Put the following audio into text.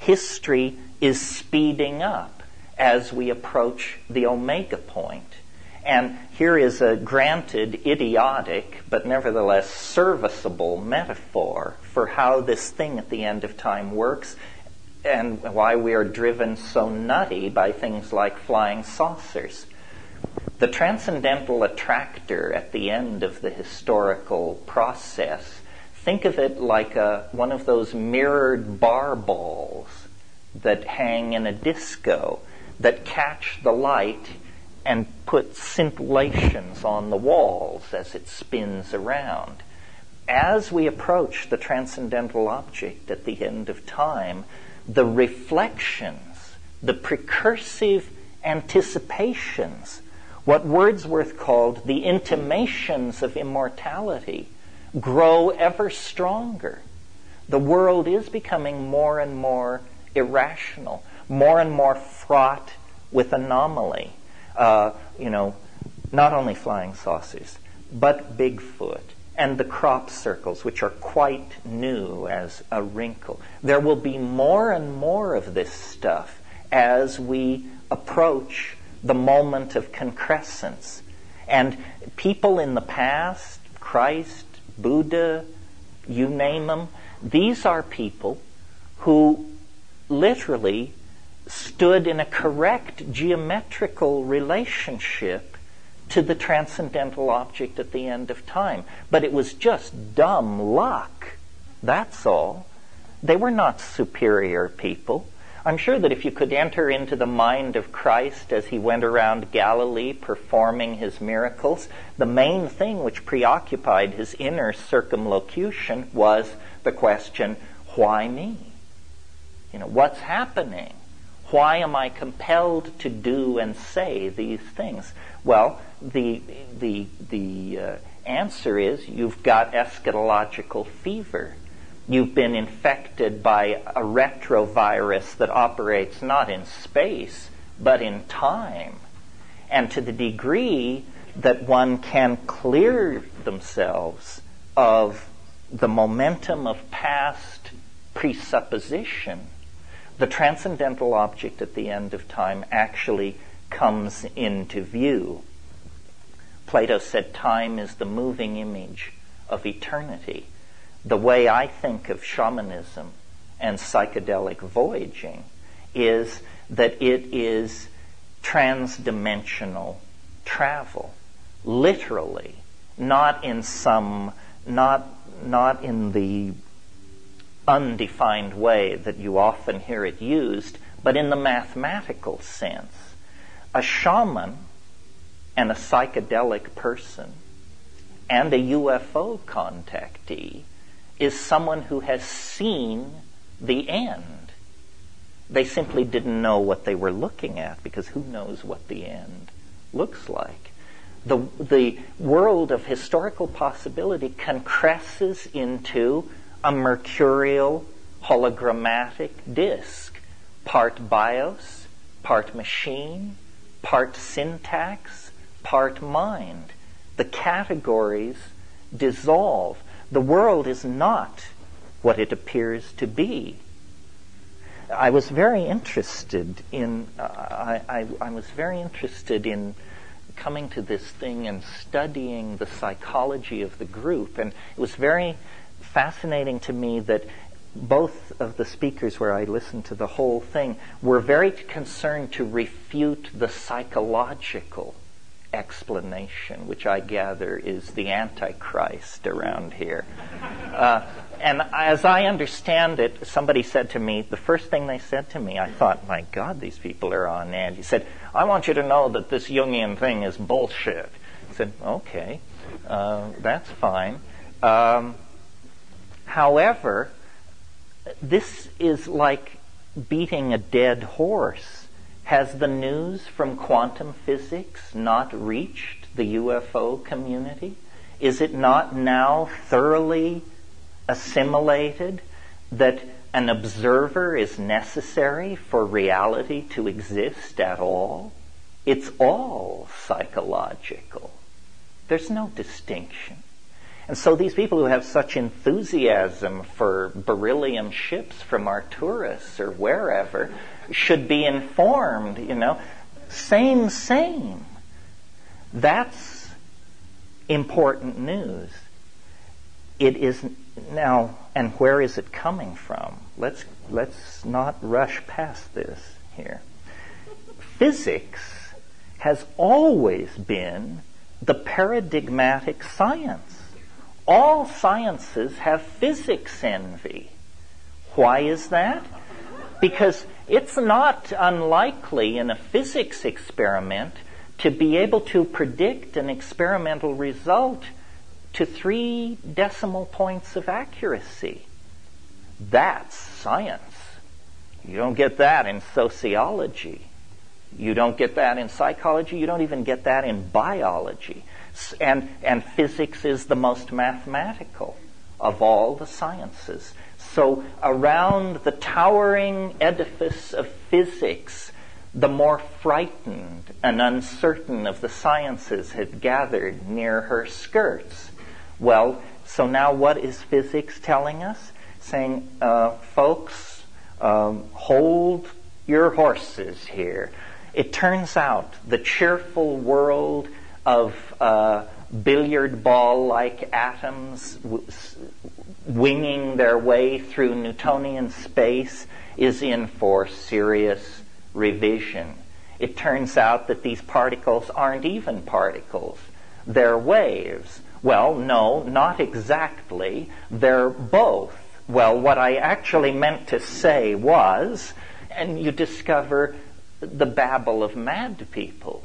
history is speeding up as we approach the omega point. And here is a granted idiotic, but nevertheless serviceable metaphor for how this thing at the end of time works and why we are driven so nutty by things like flying saucers. The transcendental attractor at the end of the historical process, think of it like one of those mirrored bar balls that hang in a disco that catch the light and put scintillations on the walls as it spins around. As we approach the transcendental object at the end of time, the reflections, the precursive anticipations, what Wordsworth called the intimations of immortality, grow ever stronger. The world is becoming more and more irrational, more and more fraught with anomaly. Not only flying saucers, but Bigfoot and the crop circles, which are quite new as a wrinkle. There will be more and more of this stuff as we approach the moment of concrescence. And people in the past, Christ, Buddha, you name them, these are people who literally stood in a correct geometrical relationship to the transcendental object at the end of time. But it was just dumb luck. That's all. They were not superior people. I'm sure that if you could enter into the mind of Christ as he went around Galilee performing his miracles, the main thing which preoccupied his inner circumlocution was the question, why me? What's happening? Why am I compelled to do and say these things? Well, the answer is you've got eschatological fever. You've been infected by a retrovirus that operates not in space, but in time. And to the degree that one can clear themselves of the momentum of past presupposition, the transcendental object at the end of time actually comes into view. Plato said time is the moving image of eternity. The way I think of shamanism and psychedelic voyaging is that it is transdimensional travel, literally, not in the undefined way that you often hear it used, but in the mathematical sense. A shaman and a psychedelic person and a UFO contactee is someone who has seen the end. They simply didn't know what they were looking at, because who knows what the end looks like. The world of historical possibility concresces into a mercurial hologrammatic disk, part bios, part machine, part syntax, part mind. The categories dissolve. The world is not what it appears to be. I was very interested in coming to this thing and studying the psychology of the group, and it was very fascinating to me that both of the speakers, where I listened to the whole thing, were very concerned to refute the psychological explanation, which I gather is the Antichrist around here. And as I understand it, somebody said to me, the first thing they said to me, I thought, my God, these people are on edge. He said, I want you to know that this Jungian thing is bullshit. I said, okay, that's fine. However, this is like beating a dead horse. Has the news from quantum physics not reached the UFO community? Is it not now thoroughly assimilated that an observer is necessary for reality to exist at all? It's all psychological. There's no distinction. And so these people who have such enthusiasm for beryllium ships from Arcturus or wherever should be informed, Same. That's important news. It is now, and where is it coming from? Let's not rush past this here. Physics has always been the paradigmatic science. All sciences have physics envy. Why is that? Because it's not unlikely in a physics experiment to be able to predict an experimental result to 3 decimal points of accuracy. That's science. You don't get that in sociology. You don't get that in psychology. You don't even get that in biology. And physics is the most mathematical of all the sciences. So around the towering edifice of physics, the more frightened and uncertain of the sciences had gathered near her skirts. Well, so now what is physics telling us? Saying, folks, hold your horses here. It turns out the cheerful world of billiard ball-like atoms winging their way through Newtonian space is in for serious revision. It turns out that these particles aren't even particles. They're waves. Well, no, not exactly. They're both. Well, what I actually meant to say was, and you discover the babble of mad people.